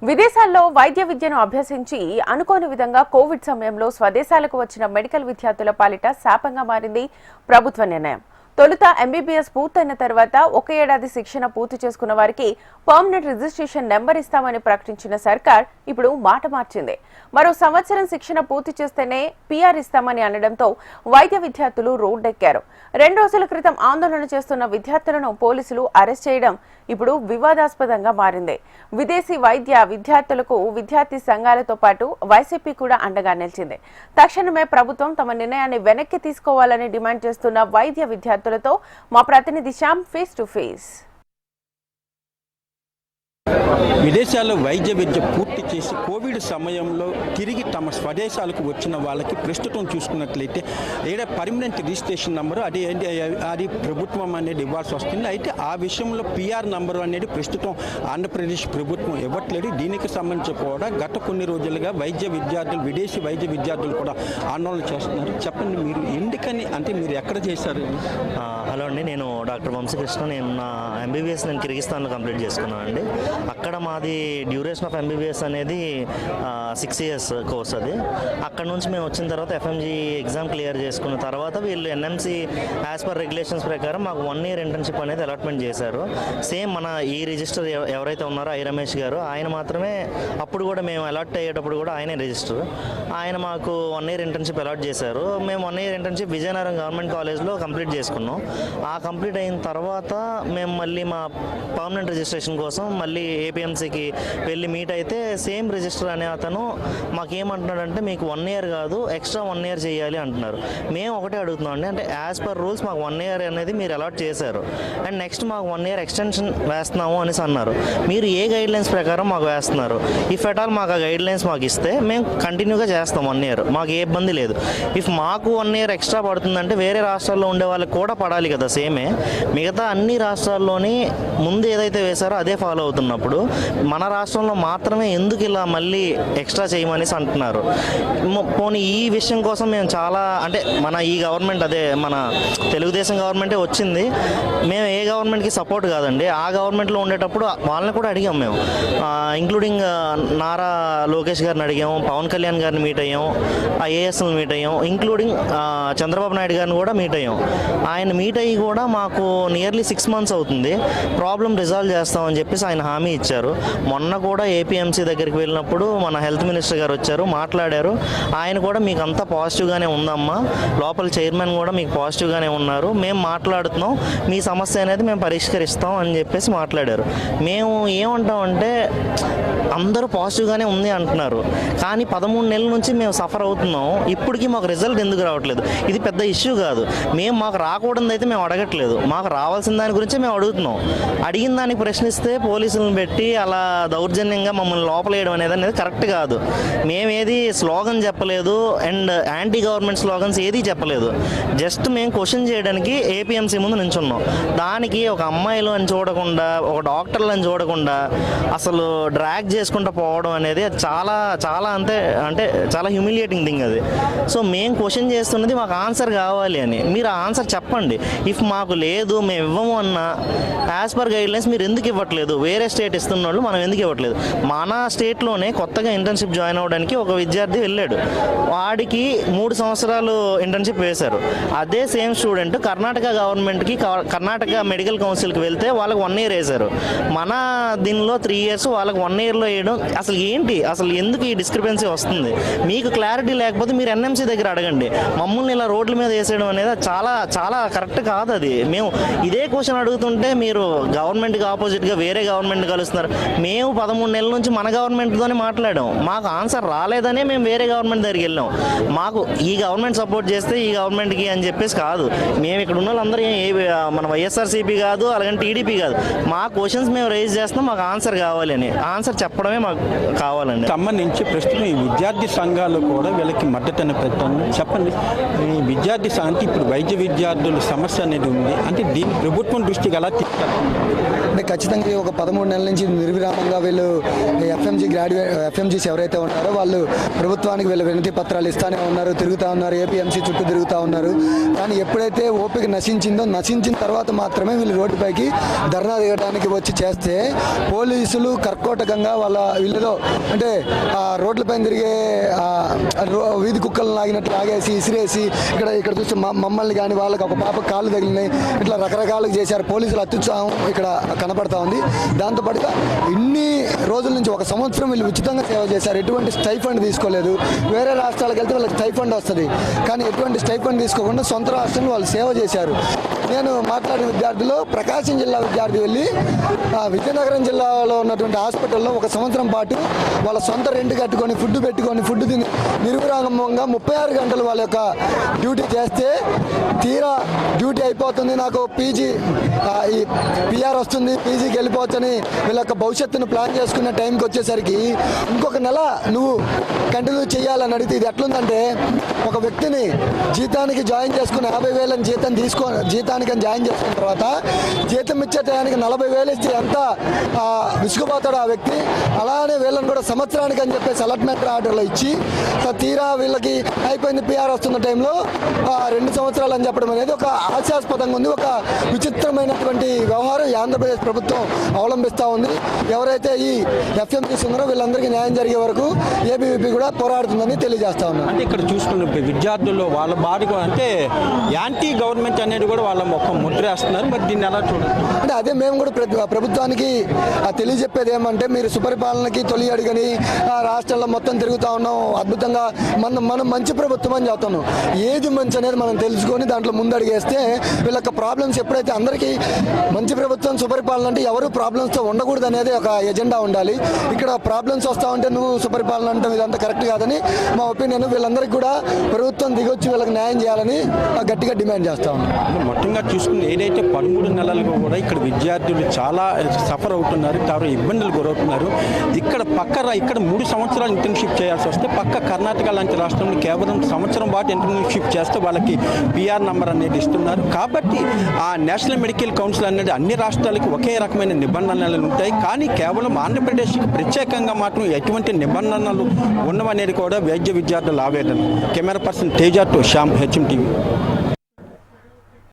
విదేశాల్లో వైద్య విద్యను అభ్యసించి అనుకోని విధంగా కోవిడ్ సమయంలో స్వదేశాలకు వచ్చిన మెడికల్ విద్యార్థుల పాలిట శాపంగా మారింది ప్రభుత్వ నిర్ణయం. తొలుత ఎంబీబీఎస్ పూర్తయిన తర్వాత ఒక ఏడాది శిక్షణ పూర్తి చేసుకున్న వారికి పర్మనెంట్ రిజిస్ట్రేషన్ నెంబర్ ఇస్తామని ప్రకటించిన సర్కార్ ఇప్పుడు మాట మార్చింది. మరో సంవత్సరం శిక్షణ పూర్తి చేస్తేనే పీఆర్ ఇస్తామని అనడంతో వైద్య విద్యార్థులు రోడ్డెక్కారు. 2 రోజుల క్రితం ఆందోళన చేస్తున్న విద్యార్థులను పోలీసులు అరెస్ట్ చేయడం ఇప్పుడు వివాదాస్పదంగా మారింది. విదేశీ వైద్య విద్యార్థులకు విద్యార్థి సంఘాలతో పాటు వైసీపీ కూడా అండగా నిలిచింది. తక్షణమే ప్రభుత్వం తమ నిర్ణయాన్ని వెనక్కి తీసుకోవాలని డిమాండ్ చేస్తున్న వైద్య విద్యార్థులతో మా ప్రతినిధి శ్యామ్ ఫేస్ టు ఫేస్. విదేశాల్లో వైద్య విద్య పూర్తి చేసి కోవిడ్ సమయంలో తిరిగి తమ స్వదేశాలకు వచ్చిన వాళ్ళకి ప్రస్తుతం చూసుకున్నట్లయితే ఏదో పర్మనెంట్ రిజిస్ట్రేషన్ నెంబరు అది ప్రభుత్వం అనేది ఇవ్వాల్సి వస్తుంది. అయితే ఆ విషయంలో పిఆర్ నెంబరు అనేది ప్రస్తుతం ఆంధ్రప్రదేశ్ ప్రభుత్వం ఇవ్వట్లేదు. దీనికి సంబంధించి కూడా గత కొన్ని రోజులుగా విదేశీ వైద్య విద్యార్థులు కూడా ఆందోళన చేస్తున్నారు. చెప్పండి, మీరు ఎందుకని, అంటే మీరు ఎక్కడ చేశారు? హలో అండి, నేను డాక్టర్ వంశకృష్ణ. నేను నా ఎంబీబీఎస్ నేను కిర్గిస్తాన్లో కంప్లీట్ చేసుకున్నాను అండి. అక్కడ మాది డ్యూరేషన్ ఆఫ్ ఎంబీబీఎస్ అనేది 6 years కోర్స్. అది అక్కడ నుంచి మేము వచ్చిన తర్వాత ఎఫ్ఎంజీ ఎగ్జామ్ క్లియర్ చేసుకున్న తర్వాత వీళ్ళు ఎన్ఎంసీ యాజ్ పర్ రెగ్యులేషన్స్ ప్రకారం మాకు 1 year ఇంటర్న్షిప్ అనేది అలాట్మెంట్ చేశారు. సేమ్ మన ఈ రిజిస్టర్ ఎవరైతే ఉన్నారో ఐ రమేష్ గారు, ఆయన మాత్రమే అప్పుడు కూడా మేము అలాట్ అయ్యేటప్పుడు కూడా ఆయనే రిజిస్టర్. ఆయన మాకు 1 year ఇంటర్న్షిప్ అలాట్ చేశారు. మేము 1 year ఇంటర్న్షిప్ విజయనగరం గవర్నమెంట్ కాలేజ్లో కంప్లీట్ చేసుకున్నాం. ఆ కంప్లీట్ అయిన తర్వాత మేము మళ్ళీ మా పర్మనెంట్ రిజిస్ట్రేషన్ కోసం మళ్ళీ ఏపీఎంసీకి వెళ్ళి మీట్ అయితే సేమ్ రిజిస్టర్ అనే అతను మాకేమంటున్నాడంటే మీకు 1 year కాదు, ఎక్స్ట్రా 1 year చేయాలి అంటున్నారు. మేము ఒకటే అడుగుతున్నాం అండి, అంటే యాజ్ పర్ రూల్స్ మాకు 1 year అనేది మీరు అలాట్ చేశారు అండ్ నెక్స్ట్ మాకు 1 year ఎక్స్టెన్షన్ వేస్తున్నాము అనేసి అన్నారు. మీరు ఏ గైడ్ లైన్స్ ప్రకారం మాకు వేస్తున్నారు? ఇఫ్ ఎట్ ఆల్ మాకు ఆ గైడ్ లైన్స్ మాకు ఇస్తే మేము కంటిన్యూగా చేస్తాం 1 year, మాకు ఏ ఇబ్బంది లేదు. ఇఫ్ మాకు 1 year ఎక్స్ట్రా పడుతుందంటే వేరే రాష్ట్రాల్లో ఉండే వాళ్ళకి కూడా పడాలి కదా సేమే. మిగతా అన్ని రాష్ట్రాల్లోని ముందు ఏదైతే వేశారో అదే ఫాలో అవుతున్నప్పుడు మన రాష్ట్రంలో మాత్రమే ఎందుకు ఇలా మళ్ళీ ఎక్స్ట్రా చేయమనేసి అంటున్నారు. పోనీ ఈ విషయం కోసం మేము చాలా, అంటే మన ఈ గవర్నమెంట్, అదే మన తెలుగుదేశం గవర్నమెంటే వచ్చింది. మేము ఏ గవర్నమెంట్కి సపోర్ట్ కాదండి. ఆ గవర్నమెంట్లో ఉండేటప్పుడు వాళ్ళని కూడా అడిగాం మేము, ఇంక్లూడింగ్ నారా లోకేష్ గారిని అడిగాం, పవన్ కళ్యాణ్ గారిని మీట్ అయ్యాం, ఐఏఎస్ని మీట్ అయ్యాం, ఇంక్లూడింగ్ చంద్రబాబు నాయుడు గారిని కూడా మీట్ అయ్యాం. ఆయన మీట్ అయ్యి కూడా మాకు నియర్లీ 6 months అవుతుంది, ప్రాబ్లం రిజాల్వ్ చేస్తామని చెప్పేసి ఆయన హామీ ఇచ్చారు. మొన్న కూడా ఏపీఎంసీ దగ్గరికి వెళ్ళినప్పుడు మన హెల్త్ మినిస్టర్ గారు వచ్చారు, మాట్లాడారు. ఆయన కూడా మీకు అంతా పాజిటివ్గానే ఉందమ్మా, లోపల చైర్మన్ కూడా మీకు పాజిటివ్గానే ఉన్నారు, మేము మాట్లాడుతున్నాం, మీ సమస్య అనేది మేము పరిష్కరిస్తాం అని చెప్పేసి మాట్లాడారు. మేము ఏమంటామంటే అందరూ పాజిటివ్గానే ఉంది అంటున్నారు, కానీ 13 నెలల నుంచి మేము సఫర్ అవుతున్నాం, ఇప్పటికీ మాకు రిజల్ట్ ఎందుకు రావట్లేదు? ఇది పెద్ద ఇష్యూ కాదు. మాకు రాకూడదు అయితే మేము అడగట్లేదు, మాకు రావాల్సిన దాని గురించే మేము అడుగుతున్నాం. అడిగిన దానికి ప్రశ్నిస్తే పోలీసులను పెట్టి అలా దౌర్జన్యంగా మమ్మల్ని లోపలేయడం అనేది కరెక్ట్ కాదు. మేమేది స్లోగన్ చెప్పలేదు అండ్ యాంటీ గవర్నమెంట్ స్లోగన్స్ ఏది చెప్పలేదు. జస్ట్ మేము క్వశ్చన్ చేయడానికి ఏపీఎంసీ ముందు నించున్నాం. దానికి ఒక అమ్మాయిలు అని చూడకుండా, ఒక డాక్టర్లు అని చూడకుండా అసలు డ్రాగ్ చేసుకుంటూ పోవడం అనేది చాలా చాలా అంటే చాలా హ్యూమిలియేటింగ్ థింగ్ అది. సో మేము క్వశ్చన్ చేస్తున్నది మాకు ఆన్సర్ కావాలి అని. మీరు ఆ ఆన్సర్ చెప్పండి. ఇఫ్ మాకు లేదు, మేము ఇవ్వము అన్నా యాజ్ పర్ గైడ్ లైన్స్ మీరు ఎందుకు ఇవ్వట్లేదు? వేరే స్టేట్ ఇస్తున్న వాళ్ళు మనం ఎందుకు ఇవ్వట్లేదు? మన స్టేట్లోనే కొత్తగా ఇంటర్న్షిప్ జాయిన్ అవ్వడానికి ఒక విద్యార్థి వెళ్ళాడు, వాడికి 3 సంవత్సరాలు ఇంటర్న్షిప్ వేశారు. అదే సేమ్ స్టూడెంట్ కర్ణాటక గవర్నమెంట్కి, కర్ణాటక మెడికల్ కౌన్సిల్కి వెళ్తే వాళ్ళకి 1 year వేశారు. మన దీనిలో 3 years, వాళ్ళకి 1 yearలో వేయడం అసలు ఏంటి? అసలు ఎందుకు ఈ డిస్క్రిపెన్సీ వస్తుంది? మీకు క్లారిటీ లేకపోతే మీరు ఎన్ఎంసీ దగ్గర అడగండి. మమ్మల్ని ఇలా రోడ్ల మీద వేసేయడం అనేది చాలా చాలా కరెక్ట్ కాదు. అది మేము ఇదే క్వశ్చన్ అడుగుతుంటే మీరు గవర్నమెంట్కి ఆపోజిట్గా వేరే గవర్నమెంట్ కలుస్తున్నారు. మేము 13 నెలల నుంచి మన గవర్నమెంట్తోనే మాట్లాడాం, మాకు ఆన్సర్ రాలేదనే మేము వేరే గవర్నమెంట్ దగ్గరికి వెళ్ళాం. మాకు ఈ గవర్నమెంట్ సపోర్ట్ చేస్తే ఈ గవర్నమెంట్కి అని చెప్పేసి కాదు. మేము ఇక్కడ ఉన్న వాళ్ళందరూ మన వైఎస్ఆర్సీపీ కాదు, అలాగే టీడీపీ కాదు. మా క్వశ్చన్స్ మేము రైజ్ చేస్తాం, మాకు ఆన్సర్ కావాలి అని. ఆన్సర్ చెప్పడమే మాకు కావాలండి. సంబంధించి ప్రస్తుతం ఈ విద్యార్థి సంఘాలు కూడా వీళ్ళకి మద్దతుని పెట్టాను. చెప్పండి, ఈ విద్యార్థి అంటే ఇప్పుడు వైద్య విద్యార్థుల సమస్య అనేది ఉంది, అంటే దీన్ని ప్రభుత్వం దృష్టికి ఎలా అంటే ఖచ్చితంగా ఒక 13 నెలల నుంచి నిర్విరామంగా వీళ్ళు ఎఫ్ఎంజీస్ ఎవరైతే ఉన్నారో వాళ్ళు ప్రభుత్వానికి వీళ్ళు వినతి పత్రాలు ఇస్తానే ఉన్నారు, తిరుగుతూ ఉన్నారు, ఏపీఎంసీ చుట్టూ తిరుగుతూ ఉన్నారు. కానీ ఎప్పుడైతే ఓపిక నశించిన తర్వాత మాత్రమే వీళ్ళు రోడ్డుపైకి ధర్నా దిగడానికి వచ్చి చేస్తే పోలీసులు కర్కోటకంగా వాళ్ళ వీళ్ళేదో అంటే రోడ్లపైన తిరిగే వీధి కుక్కలను లాగినట్టు లాగేసి ఇసిరేసి ఇక్కడ చూస్తే మమ్మల్ని కానీ వాళ్ళకి ఒక పాప కాళ్ళు తగిలినాయి, ఇట్లా రకరకాలుగా చేశారు. పోలీసులు అత్యుత్సాహం ఇక్కడ కనపడతా ఉంది. దాంతోపాటుగా ఇన్ని రోజుల నుంచి 1 సంవత్సరం వీళ్ళు ఉచితంగా సేవ చేశారు. ఎటువంటి స్టైఫండ్ తీసుకోలేదు. వేరే రాష్ట్రాలకు వెళ్తే వాళ్ళకి స్టైఫండ్ వస్తుంది, కానీ ఎటువంటి స్టైఫండ్ తీసుకోకుండా సొంత రాష్ట్రంలో వాళ్ళు సేవ చేశారు. నేను మాట్లాడిన విద్యార్థులు ప్రకాశం జిల్లా విద్యార్థి వెళ్ళి విజయనగరం జిల్లాలో ఉన్నటువంటి హాస్పిటల్లో 1 సంవత్సరం పాటు వాళ్ళ సొంత రెంట్ కట్టుకొని ఫుడ్ తిని నిర్విరామంగా 36 గంటలు వాళ్ళ యొక్క డ్యూటీ చేస్తే తీరా డ్యూటీ అయిపోతుంది, నాకు ఈ పిఆర్ వస్తుంది, పీజీకి వెళ్ళిపోవచ్చని వీళ్ళ యొక్క భవిష్యత్తును ప్లాన్ చేసుకున్న టైంకి వచ్చేసరికి ఇంకొక నెల నువ్వు కంటిన్యూ చేయాలని అడిగితే ఇది ఎట్లుందంటే, ఒక వ్యక్తిని జీతానికి జాయిన్ చేసుకుని 50,000 జీతానికి జాయిన్ చేసుకున్న తర్వాత జీతం ఇచ్చే టయానికి 40,000 ఇస్తే ఎంత విసుగుపోతాడు ఆ వ్యక్తి. అలానే వీళ్ళని కూడా సంవత్సరానికి అని చెప్పేసి అలాట్మెంట్ ఆర్డర్లో ఇచ్చి తీరా వీళ్ళకి అయిపోయింది పిఆర్ వస్తున్న టైంలో 2 సంవత్సరాలు అని చెప్పడం అనేది ఒక హాస్యాస్పదంగా ఉంది. ఒక విచిత్రమైనటువంటి వ్యవహారం ఆంధ్రప్రదేశ్ ప్రభుత్వం అవలంబిస్తూ ఉంది. ఎవరైతే ఈ ఎఫ్ఎంసీస్ ఉన్నారో వీళ్ళందరికీ న్యాయం జరిగే వరకు ఏబీవీపీ కూడా పోరాడుతుందని తెలియజేస్తా ఉన్నాం. అంటే ఇక్కడ చూసుకున్న విద్యార్థులు వాళ్ళ బాడీ అంటే యాంటీ గవర్నమెంట్ అనేది కూడా వాళ్ళ మొక్క ముద్రేస్తున్నారు. మరి దీన్ని ఎలా చూడాలి అంటే అదే మేము కూడా ప్రభుత్వానికి తెలియజెప్పేది ఏమంటే, మీరు సుపరిపాలనకి తొలి అడుగని రాష్ట్రంలో మొత్తం తిరుగుతూ ఉన్నాం, అద్భుతంగా మనం మంచి ప్రభుత్వం అని చెప్తున్నాం. ఏది మంచి అనేది మనం తెలుసుకొని దాంట్లో ముందడిగేస్తే వీళ్ళ ప్రాబ్లమ్స్ ఎప్పుడైతే అందరికీ మంచి ప్రభుత్వం సుపరిపాలన అంటే ఎవరు ప్రాబ్లమ్స్తో ఉండకూడదు అనేది ఒక ఎజెండా ఉండాలి. ఇక్కడ ప్రాబ్లమ్స్ వస్తూ ఉంటే నువ్వు సుపరిపాలన అంటే ఇదంతా కరెక్ట్ కాదని మా ఒపీనియన్. వీళ్ళందరికీ కూడా ప్రభుత్వం దిగొచ్చి వీళ్ళకి న్యాయం చేయాలని గట్టిగా డిమాండ్ చేస్తా ఉన్నాం. మొత్తంగా చూసుకుని ఏదైతే 13 నెలలుగా కూడా ఇక్కడ విద్యార్థులు చాలా సఫర్ అవుతున్నారు, చాలా ఇబ్బందులు గురవుతున్నారు. ఇక్కడ 3 సంవత్సరాలు ఇంటర్న్షిప్ చేయాల్సి వస్తే పక్క కర్ణాటక లాంటి రాష్ట్రంలో కేవలం సంవత్సరం పాటు ఇంటర్న్షిప్ చేస్తే వాళ్ళకి పిఆర్ నంబర్ అనేది ఇస్తున్నారు. కాబట్టి ఆ నేషనల్ మెడికల్ కౌన్సిల్ అనేది అన్ని రాష్ట్రాలకి ఒకే రకమైన నిబంధనలు ఉంటాయి, కానీ కేవలం ఆంధ్రప్రదేశ్కి ప్రత్యేకంగా మాత్రం ఎటువంటి నిబంధనలు ఉన్నవనేది కూడా వైద్య విద్యార్థుల ఆవేదన. Camera person Teja to Shyam, HM TV.